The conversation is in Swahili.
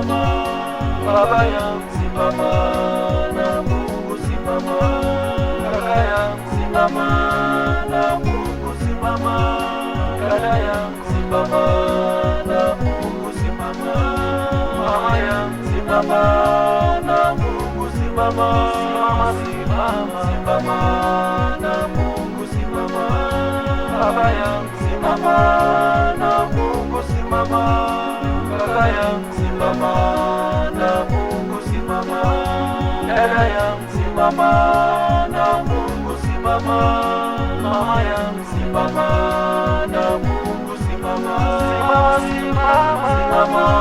simama. Baba yangu simama, na Mungu simama. Kaka yangu simama, na Mungu simama. Dada yangu simama, na Mungu simama. Mama yangu simama, na Mungu simama. Simama, simama, simama, na Mungu simama. Baba yangu simama, na Mungu simama. Kaka yangu simama, na Mungu simama. Dada yangu simama, na Mungu simama. Mama yangu simama, na Mungu simama. Simama, simama, simama.